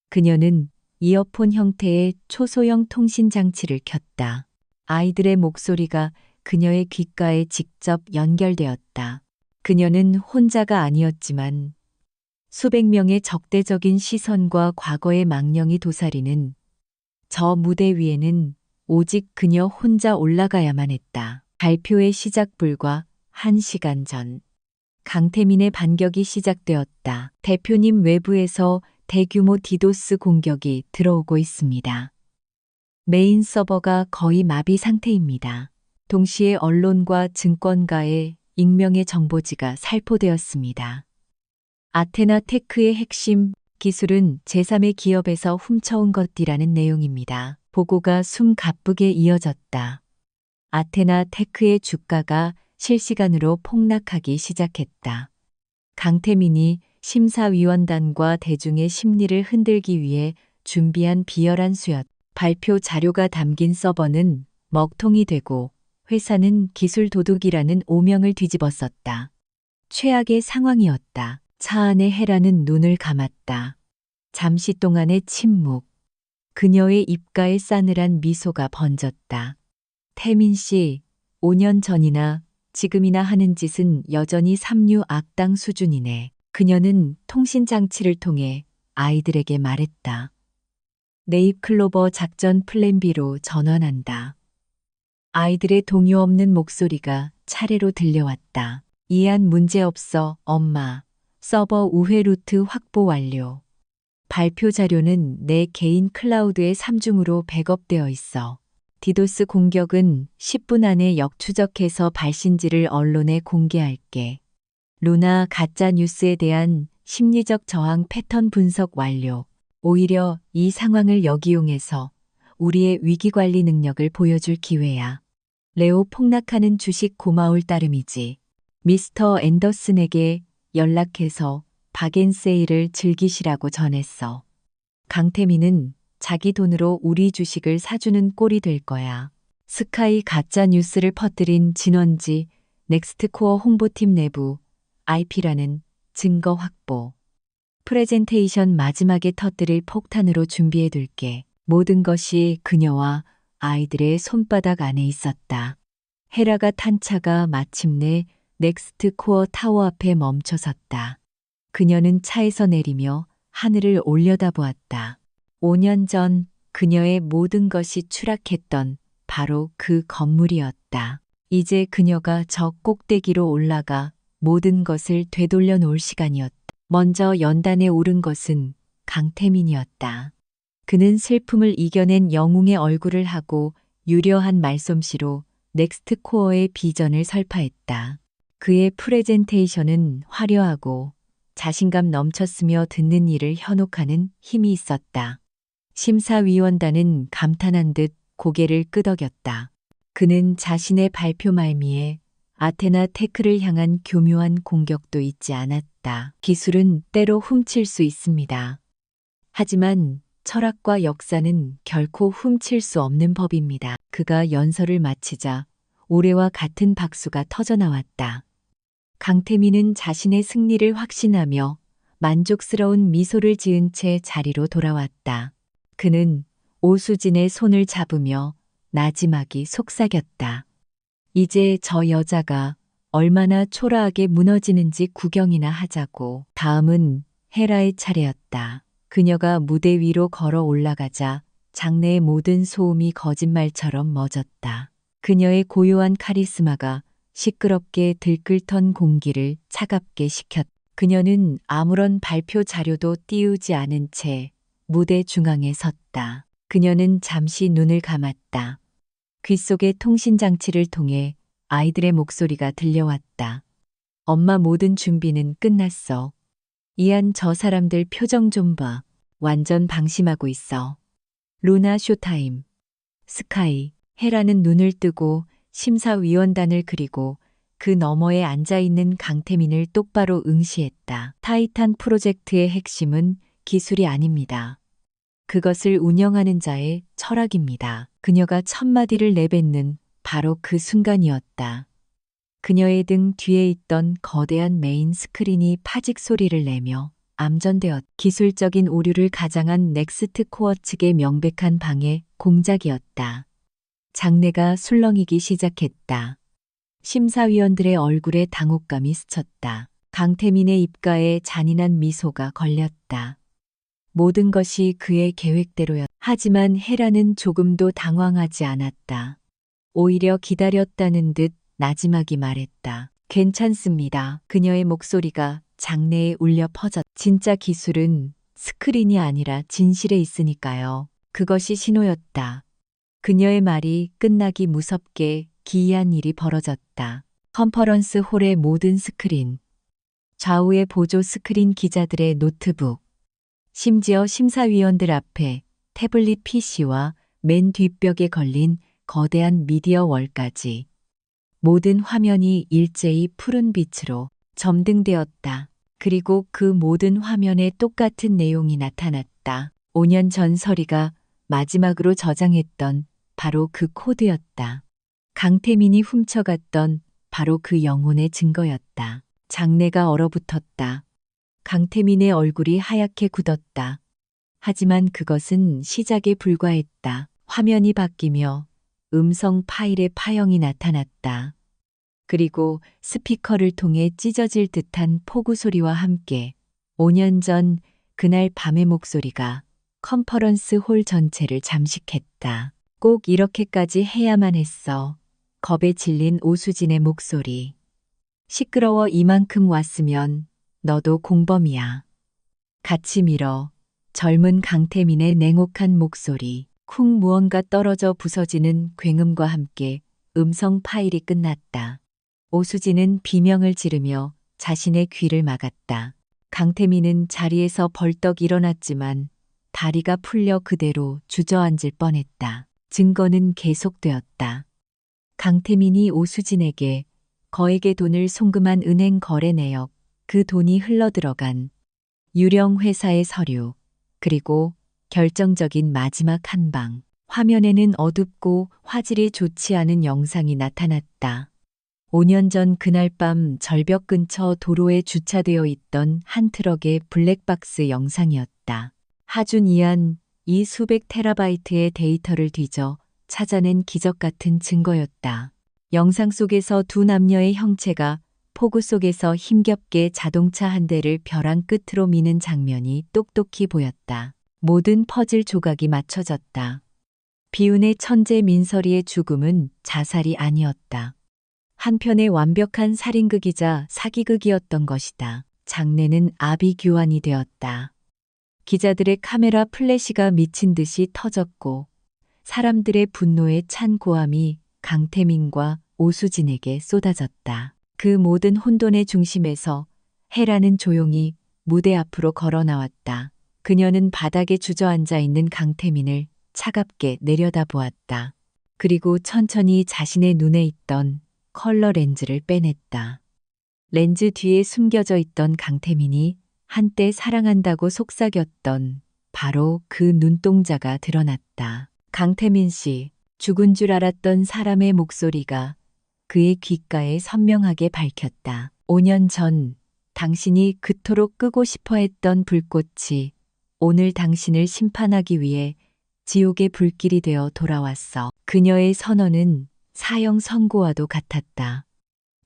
그녀는 이어폰 형태의 초소형 통신 장치를 켰다. 아이들의 목소리가 그녀의 귓가에 직접 연결되었다. 그녀는 혼자가 아니었지만 수백 명의 적대적인 시선과 과거의 망령이 도사리는 저 무대 위에는 오직 그녀 혼자 올라가야만 했다. 발표의 시작 불과 1시간 전. 강태민의 반격이 시작되었다. 대표님, 외부에서 대규모 디도스 공격이 들어오고 있습니다. 메인 서버가 거의 마비 상태입니다. 동시에 언론과 증권가의 익명의 정보지가 살포되었습니다. 아테나 테크의 핵심 기술은 제3의 기업에서 훔쳐온 것이라는 내용입니다. 보고가 숨 가쁘게 이어졌다. 아테나 테크의 주가가 실시간으로 폭락하기 시작했다. 강태민이 심사위원단과 대중의 심리를 흔들기 위해 준비한 비열한 수였. 발표 자료가 담긴 서버는 먹통이 되고 회사는 기술 도둑이라는 오명을 뒤집었었다. 최악의 상황이었다. 차 안에 헤라는 눈을 감았다. 잠시 동안의 침묵. 그녀의 입가에 싸늘한 미소가 번졌다. 태민 씨, 5년 전이나 지금이나 하는 짓은 여전히 삼류 악당 수준이네. 그녀는 통신장치를 통해 아이들에게 말했다. 네잎클로버 작전 플랜 B로 전환한다. 아이들의 동요 없는 목소리가 차례로 들려왔다. 이해한 문제없어, 엄마. 서버 우회 루트 확보 완료. 발표 자료는 내 개인 클라우드에 3중으로 백업되어 있어. 디도스 공격은 10분 안에 역추적해서 발신지를 언론에 공개할게. 루나 가짜 뉴스에 대한 심리적 저항 패턴 분석 완료. 오히려 이 상황을 역이용해서 우리의 위기관리 능력을 보여줄 기회야. 레오 폭락하는 주식 고마울 따름이지. 미스터 앤더슨에게 연락해서 박앤세일을 즐기시라고 전했어. 강태민은 자기 돈으로 우리 주식을 사주는 꼴이 될 거야. 스카이 가짜 뉴스를 퍼뜨린 진원지 넥스트코어 홍보팀 내부 IP라는 증거 확보. 프레젠테이션 마지막에 터뜨릴 폭탄으로 준비해둘게. 모든 것이 그녀와 아이들의 손바닥 안에 있었다. 헤라가 탄 차가 마침내 넥스트 코어 타워 앞에 멈춰섰다. 그녀는 차에서 내리며 하늘을 올려다보았다. 5년 전 그녀의 모든 것이 추락했던 바로 그 건물이었다. 이제 그녀가 저 꼭대기로 올라가 모든 것을 되돌려 놓을 시간이었다. 먼저 연단에 오른 것은 강태민이었다. 그는 슬픔을 이겨낸 영웅의 얼굴을 하고 유려한 말솜씨로 넥스트 코어의 비전을 설파했다. 그의 프레젠테이션은 화려하고 자신감 넘쳤으며 듣는 이를 현혹하는 힘이 있었다. 심사위원단은 감탄한 듯 고개를 끄덕였다. 그는 자신의 발표 말미에 아테나 테크를 향한 교묘한 공격도 잊지 않았다. 기술은 때로 훔칠 수 있습니다. 하지만 철학과 역사는 결코 훔칠 수 없는 법입니다. 그가 연설을 마치자 올해와 같은 박수가 터져나왔다. 강태민은 자신의 승리를 확신하며 만족스러운 미소를 지은 채 자리로 돌아왔다. 그는 오수진의 손을 잡으며 나지막이 속삭였다. 이제 저 여자가 얼마나 초라하게 무너지는지 구경이나 하자고. 다음은 헤라의 차례였다. 그녀가 무대 위로 걸어 올라가자 장내의 모든 소음이 거짓말처럼 멎었다. 그녀의 고요한 카리스마가 시끄럽게 들끓던 공기를 차갑게 식혔다. 그녀는 아무런 발표 자료도 띄우지 않은 채 무대 중앙에 섰다. 그녀는 잠시 눈을 감았다. 귓속의 통신장치를 통해 아이들의 목소리가 들려왔다. 엄마, 모든 준비는 끝났어. 이안, 저 사람들 표정 좀 봐. 완전 방심하고 있어. 루나, 쇼타임. 스카이. 헤라는 눈을 뜨고 심사위원단을 그리고 그 너머에 앉아있는 강태민을 똑바로 응시했다. 타이탄 프로젝트의 핵심은 기술이 아닙니다. 그것을 운영하는 자의 철학입니다. 그녀가 첫 마디를 내뱉는 바로 그 순간이었다. 그녀의 등 뒤에 있던 거대한 메인 스크린이 파직 소리를 내며 암전되었다. 기술적인 오류를 가장한 넥스트 코어 측의 명백한 방해 공작이었다. 장내가 술렁이기 시작했다. 심사위원들의 얼굴에 당혹감이 스쳤다. 강태민의 입가에 잔인한 미소가 걸렸다. 모든 것이 그의 계획대로였다. 하지만 헤라는 조금도 당황하지 않았다. 오히려 기다렸다는 듯 나지막이 말했다. 괜찮습니다. 그녀의 목소리가 장내에 울려 퍼졌다. 진짜 기술은 스크린이 아니라 진실에 있으니까요. 그것이 신호였다. 그녀의 말이 끝나기 무섭게 기이한 일이 벌어졌다. 컨퍼런스 홀의 모든 스크린, 좌우의 보조 스크린, 기자들의 노트북, 심지어 심사위원들 앞에 태블릿 PC와 맨 뒷벽에 걸린 거대한 미디어 월까지 모든 화면이 일제히 푸른 빛으로 점등되었다. 그리고 그 모든 화면에 똑같은 내용이 나타났다. 5년 전 서리가 마지막으로 저장했던 바로 그 코드였다. 강태민이 훔쳐갔던 바로 그 영혼의 증거였다. 장내가 얼어붙었다. 강태민의 얼굴이 하얗게 굳었다. 하지만 그것은 시작에 불과했다. 화면이 바뀌며 음성 파일의 파형이 나타났다. 그리고 스피커를 통해 찢어질 듯한 폭우 소리와 함께 5년 전 그날 밤의 목소리가 컨퍼런스 홀 전체를 잠식했다. 꼭 이렇게까지 해야만 했어. 겁에 질린 오수진의 목소리. 시끄러워. 이만큼 왔으면 너도 공범이야. 같이 밀어. 젊은 강태민의 냉혹한 목소리. 쿵, 무언가 떨어져 부서지는 굉음과 함께 음성 파일이 끝났다. 오수진은 비명을 지르며 자신의 귀를 막았다. 강태민은 자리에서 벌떡 일어났지만 다리가 풀려 그대로 주저앉을 뻔했다. 증거는 계속되었다. 강태민이 오수진에게 거액의 돈을 송금한 은행 거래 내역, 그 돈이 흘러들어간 유령 회사의 서류, 그리고 결정적인 마지막 한 방. 화면에는 어둡고 화질이 좋지 않은 영상이 나타났다. 5년 전 그날 밤 절벽 근처 도로에 주차되어 있던 한 트럭의 블랙박스 영상이었다. 하준 이안, 이 수백 테라바이트의 데이터를 뒤져 찾아낸 기적 같은 증거였다. 영상 속에서 두 남녀의 형체가 폭우 속에서 힘겹게 자동차 한 대를 벼랑 끝으로 미는 장면이 똑똑히 보였다. 모든 퍼즐 조각이 맞춰졌다. 비운의 천재 민설이의 죽음은 자살이 아니었다. 한편의 완벽한 살인극이자 사기극이었던 것이다. 장내는 아비규환이 되었다. 기자들의 카메라 플래시가 미친 듯이 터졌고 사람들의 분노에 찬 고함이 강태민과 오수진에게 쏟아졌다. 그 모든 혼돈의 중심에서 헤라는 조용히 무대 앞으로 걸어 나왔다. 그녀는 바닥에 주저앉아 있는 강태민을 차갑게 내려다보았다. 그리고 천천히 자신의 눈에 있던 컬러 렌즈를 빼냈다. 렌즈 뒤에 숨겨져 있던 강태민이 한때 사랑한다고 속삭였던 바로 그 눈동자가 드러났다. 강태민 씨, 죽은 줄 알았던 사람의 목소리가 그의 귓가에 선명하게 밝혔다. 5년 전 당신이 그토록 끄고 싶어 했던 불꽃이 오늘 당신을 심판하기 위해 지옥의 불길이 되어 돌아왔어. 그녀의 선언은 사형 선고와도 같았다.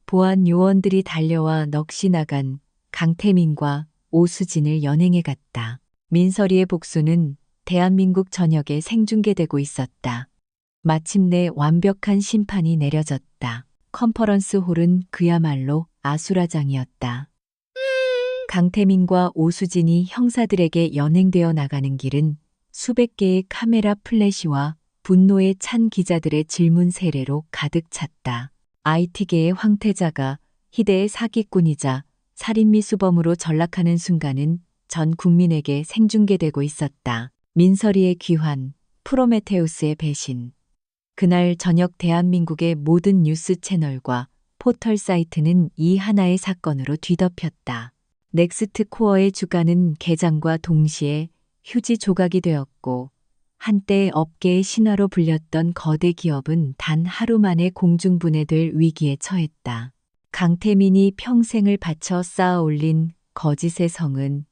보안 요원들이 달려와 넋이 나간 강태민과 오수진을 연행해 갔다. 민설이의 복수는 대한민국 전역에 생중계되고 있었다. 마침내 완벽한 심판이 내려졌다. 컨퍼런스 홀은 그야말로 아수라장이었다. 강태민과 오수진이 형사들에게 연행되어 나가는 길은 수백 개의 카메라 플래시와 분노에 찬 기자들의 질문 세례로 가득 찼다. IT계의 황태자가 희대의 사기꾼이자 살인미수범으로 전락하는 순간은 전 국민에게 생중계되고 있었다. 민설이의 귀환, 프로메테우스의 배신. 그날 저녁 대한민국의 모든 뉴스 채널과 포털 사이트는 이 하나의 사건으로 뒤덮였다. 넥스트 코어의 주가는 개장과 동시에 휴지 조각이 되었고 한때 업계의 신화로 불렸던 거대 기업은 단 하루 만에 공중분해될 위기에 처했다. 강태민이 평생을 바쳐 쌓아 올린 거짓의 성은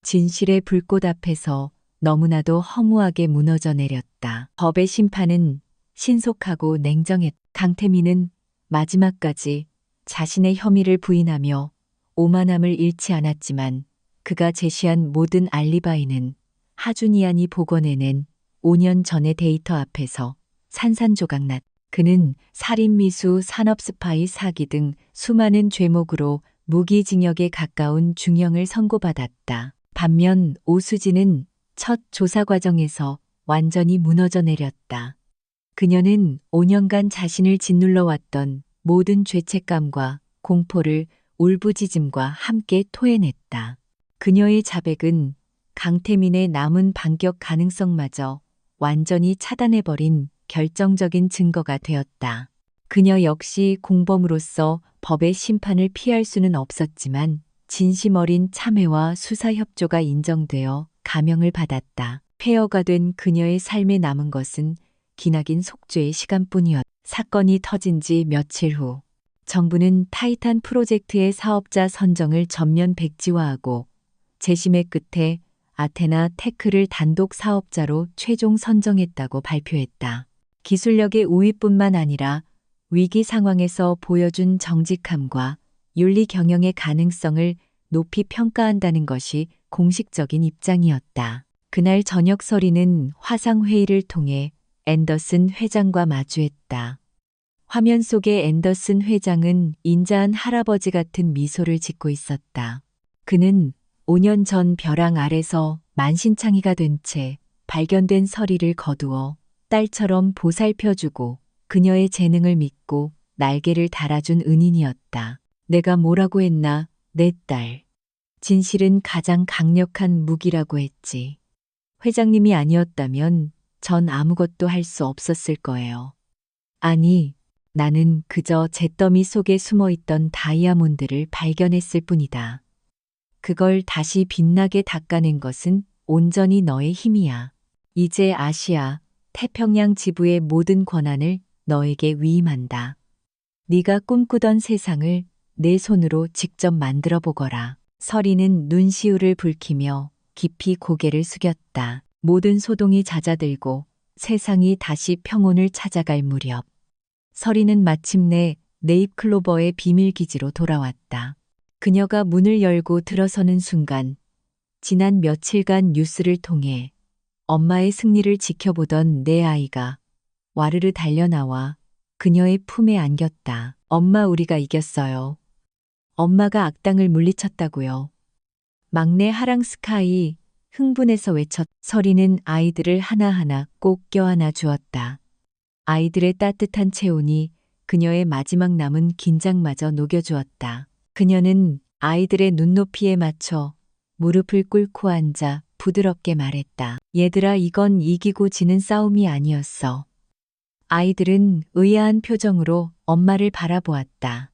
진실의 불꽃 앞에서 너무나도 허무하게 무너져 내렸다. 법의 심판은 신속하고 냉정했다. 강태민은 마지막까지 자신의 혐의를 부인하며 오만함을 잃지 않았지만 그가 제시한 모든 알리바이는 하준이안이 복원해낸 5년 전의 데이터 앞에서 산산조각났다. 그는 살인미수, 산업스파이 사기 등 수많은 죄목으로 무기징역에 가까운 중형을 선고받았다. 반면 오수진은 첫 조사 과정에서 완전히 무너져 내렸다. 그녀는 5년간 자신을 짓눌러 왔던 모든 죄책감과 공포를 울부짖음과 함께 토해냈다. 그녀의 자백은 강태민의 남은 반격 가능성마저 완전히 차단해버린 결정적인 증거가 되었다. 그녀 역시 공범으로서 법의 심판을 피할 수는 없었지만 진심 어린 참회와 수사 협조가 인정되어 감형을 받았다. 폐허가 된 그녀의 삶에 남은 것은 기나긴 속죄의 시간뿐이었다. 사건이 터진 지 며칠 후 정부는 타이탄 프로젝트의 사업자 선정을 전면 백지화하고 재심의 끝에 아테나 테크를 단독 사업자로 최종 선정했다고 발표했다. 기술력의 우위뿐만 아니라 위기 상황에서 보여준 정직함과 윤리 경영의 가능성을 높이 평가한다는 것이 공식적인 입장이었다. 그날 저녁 설이는 화상회의를 통해 앤더슨 회장과 마주했다. 화면 속의 앤더슨 회장은 인자한 할아버지 같은 미소를 짓고 있었다. 그는 5년 전 벼랑 아래서 만신창이가 된 채 발견된 서리를 거두어 딸처럼 보살펴주고 그녀의 재능을 믿고 날개를 달아준 은인이었다. 내가 뭐라고 했나, 내 딸. 진실은 가장 강력한 무기라고 했지. 회장님이 아니었다면 전 아무것도 할 수 없었을 거예요. 아니, 나는 그저 잿더미 속에 숨어있던 다이아몬드를 발견했을 뿐이다. 그걸 다시 빛나게 닦아낸 것은 온전히 너의 힘이야. 이제 아시아, 태평양 지부의 모든 권한을 너에게 위임한다. 네가 꿈꾸던 세상을 내 손으로 직접 만들어 보거라. 서리는 눈시울을 붉히며 깊이 고개를 숙였다. 모든 소동이 잦아들고 세상이 다시 평온을 찾아갈 무렵 서리는 마침내 네잎클로버의 비밀기지로 돌아왔다. 그녀가 문을 열고 들어서는 순간 지난 며칠간 뉴스를 통해 엄마의 승리를 지켜보던 내 아이가 와르르 달려나와 그녀의 품에 안겼다. 엄마, 우리가 이겼어요. 엄마가 악당을 물리쳤다고요. 막내 하랑 스카이 흥분해서 외쳤. 서리는 아이들을 하나하나 꼭 껴안아 주었다. 아이들의 따뜻한 체온이 그녀의 마지막 남은 긴장마저 녹여주었다. 그녀는 아이들의 눈높이에 맞춰 무릎을 꿇고 앉아 부드럽게 말했다. 얘들아, 이건 이기고 지는 싸움이 아니었어. 아이들은 의아한 표정으로 엄마를 바라보았다.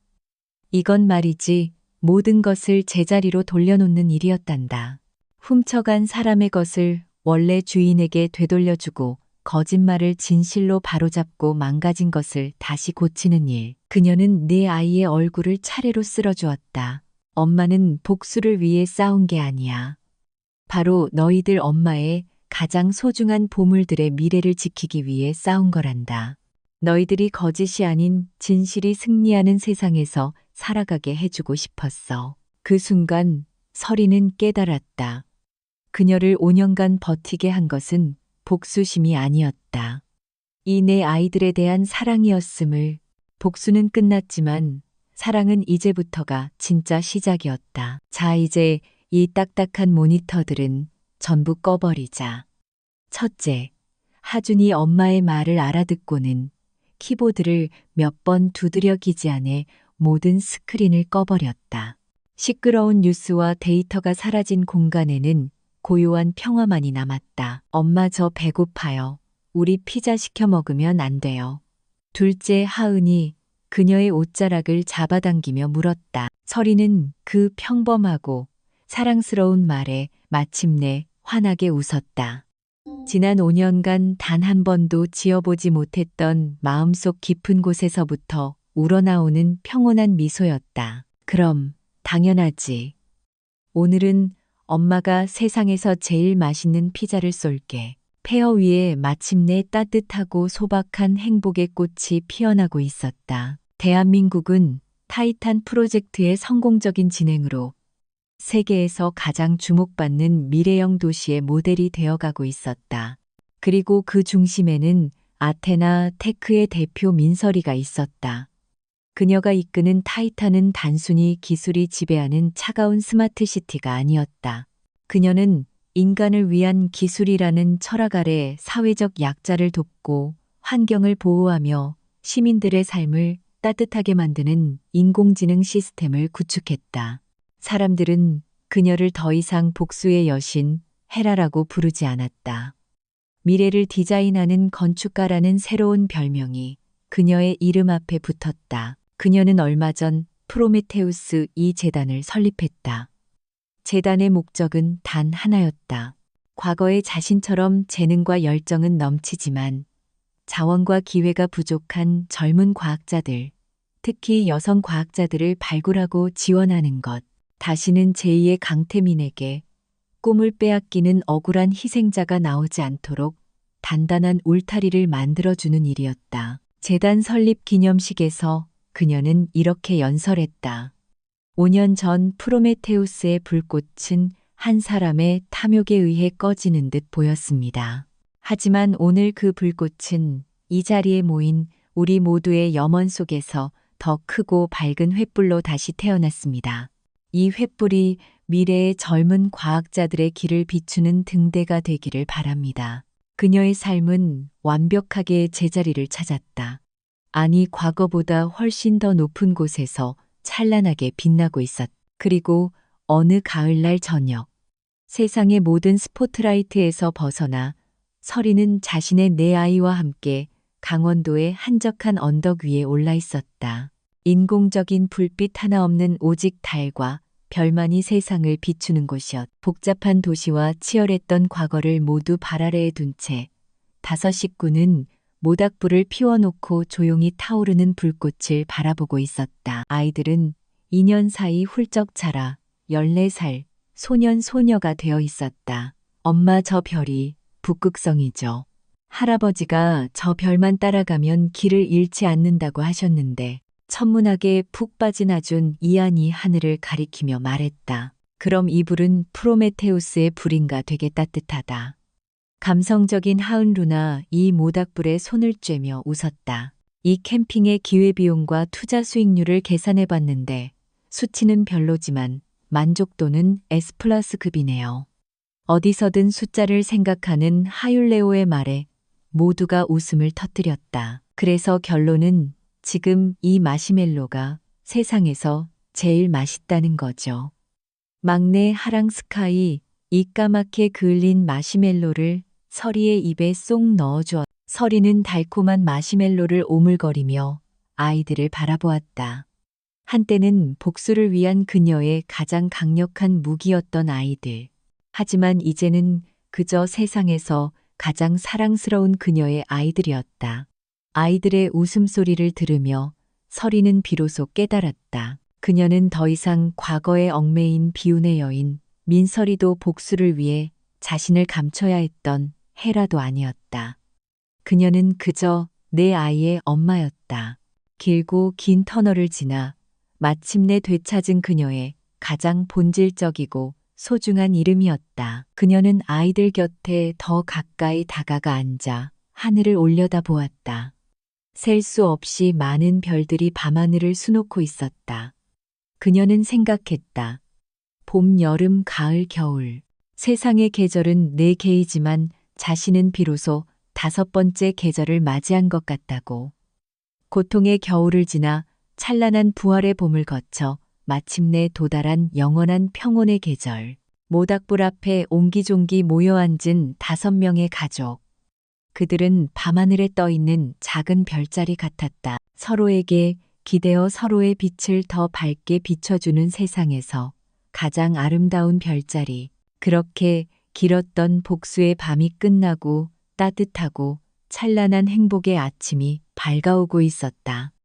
이건 말이지 모든 것을 제자리로 돌려놓는 일이었단다. 훔쳐간 사람의 것을 원래 주인에게 되돌려주고 거짓말을 진실로 바로잡고 망가진 것을 다시 고치는 일. 그녀는 내 아이의 얼굴을 차례로 쓸어주었다. 엄마는 복수를 위해 싸운 게 아니야. 바로 너희들 엄마의 가장 소중한 보물들의 미래를 지키기 위해 싸운 거란다. 너희들이 거짓이 아닌 진실이 승리하는 세상에서 살아가게 해주고 싶었어. 그 순간 서리는 깨달았다. 그녀를 5년간 버티게 한 것은 복수심이 아니었다. 이 내 아이들에 대한 사랑이었음을. 복수는 끝났지만 사랑은 이제부터가 진짜 시작이었다. 자, 이제 이 딱딱한 모니터들은 전부 꺼버리자. 첫째, 하준이 엄마의 말을 알아듣고는 키보드를 몇 번 두드려 기지하네 모든 스크린을 꺼버렸다. 시끄러운 뉴스와 데이터가 사라진 공간에는 고요한 평화만이 남았다. 엄마, 저 배고파요. 우리 피자 시켜 먹으면 안 돼요. 둘째, 하은이 그녀의 옷자락을 잡아당기며 물었다. 서리는 그 평범하고 사랑스러운 말에 마침내 환하게 웃었다. 지난 5년간 단 한 번도 지어보지 못했던 마음속 깊은 곳에서부터 우러나오는 평온한 미소였다. 그럼 당연하지. 오늘은 엄마가 세상에서 제일 맛있는 피자를 쏠게. 폐허 위에 마침내 따뜻하고 소박한 행복의 꽃이 피어나고 있었다. 대한민국은 타이탄 프로젝트의 성공적인 진행으로 세계에서 가장 주목받는 미래형 도시의 모델이 되어가고 있었다. 그리고 그 중심에는 아테나 테크의 대표 민설이가 있었다. 그녀가 이끄는 타이탄은 단순히 기술이 지배하는 차가운 스마트 시티가 아니었다. 그녀는 인간을 위한 기술이라는 철학 아래 사회적 약자를 돕고 환경을 보호하며 시민들의 삶을 따뜻하게 만드는 인공지능 시스템을 구축했다. 사람들은 그녀를 더 이상 복수의 여신 헤라라고 부르지 않았다. 미래를 디자인하는 건축가라는 새로운 별명이 그녀의 이름 앞에 붙었다. 그녀는 얼마 전 프로메테우스 2 재단을 설립했다. 재단의 목적은 단 하나였다. 과거의 자신처럼 재능과 열정은 넘치지만 자원과 기회가 부족한 젊은 과학자들, 특히 여성 과학자들을 발굴하고 지원하는 것. 다시는 제2의 강태민에게 꿈을 빼앗기는 억울한 희생자가 나오지 않도록 단단한 울타리를 만들어주는 일이었다. 재단 설립 기념식에서 그녀는 이렇게 연설했다. 5년 전 프로메테우스의 불꽃은 한 사람의 탐욕에 의해 꺼지는 듯 보였습니다. 하지만 오늘 그 불꽃은 이 자리에 모인 우리 모두의 염원 속에서 더 크고 밝은 횃불로 다시 태어났습니다. 이 횃불이 미래의 젊은 과학자들의 길을 비추는 등대가 되기를 바랍니다. 그녀의 삶은 완벽하게 제자리를 찾았다. 아니, 과거보다 훨씬 더 높은 곳에서 찬란하게 빛나고 있었다. 그리고 어느 가을날 저녁, 세상의 모든 스포트라이트에서 벗어나 서리는 자신의 네 아이와 함께 강원도의 한적한 언덕 위에 올라 있었다. 인공적인 불빛 하나 없는 오직 달과 별만이 세상을 비추는 곳이었. 복잡한 도시와 치열했던 과거를 모두 발 아래에 둔 채 5 식구는 모닥불을 피워놓고 조용히 타오르는 불꽃을 바라보고 있었다. 아이들은 2년 사이 훌쩍 자라 14살 소년 소녀가 되어 있었다. 엄마, 저 별이 북극성이죠. 할아버지가 저 별만 따라가면 길을 잃지 않는다고 하셨는데 천문학에 푹 빠진 아준 이안이 하늘을 가리키며 말했다. 그럼 이 불은 프로메테우스의 불인가 되게 따뜻하다. 감성적인 하은루나 이 모닥불에 손을 쬐며 웃었다. 이 캠핑의 기회비용과 투자 수익률을 계산해 봤는데 수치는 별로지만 만족도는 S+급이네요. 어디서든 숫자를 생각하는 하율레오의 말에 모두가 웃음을 터뜨렸다. 그래서 결론은 지금 이 마시멜로가 세상에서 제일 맛있다는 거죠. 막내 하랑스카이 이 까맣게 그을린 마시멜로를 서리의 입에 쏙 넣어주었다. 서리는 달콤한 마시멜로를 오물거리며 아이들을 바라보았다. 한때는 복수를 위한 그녀의 가장 강력한 무기였던 아이들. 하지만 이제는 그저 세상에서 가장 사랑스러운 그녀의 아이들이었다. 아이들의 웃음소리를 들으며 서리는 비로소 깨달았다. 그녀는 더 이상 과거에 얽매인 비운의 여인 민서리도 복수를 위해 자신을 감춰야 했던 헤라도 아니었다. 그녀는 그저 내 아이의 엄마였다. 길고 긴 터널을 지나 마침내 되찾은 그녀의 가장 본질적이고 소중한 이름이었다. 그녀는 아이들 곁에 더 가까이 다가가 앉아 하늘을 올려다보았다. 셀 수 없이 많은 별들이 밤하늘을 수놓고 있었다. 그녀는 생각했다. 봄, 여름, 가을, 겨울. 세상의 계절은 네 개이지만 자신은 비로소 5번째 계절을 맞이한 것 같다고. 고통의 겨울을 지나 찬란한 부활의 봄을 거쳐 마침내 도달한 영원한 평온의 계절. 모닥불 앞에 옹기종기 모여 앉은 5명의 가족. 그들은 밤하늘에 떠있는 작은 별자리 같았다. 서로에게 기대어 서로의 빛을 더 밝게 비춰주는 세상에서 가장 아름다운 별자리. 그렇게 길었던 복수의 밤이 끝나고 따뜻하고 찬란한 행복의 아침이 밝아오고 있었다.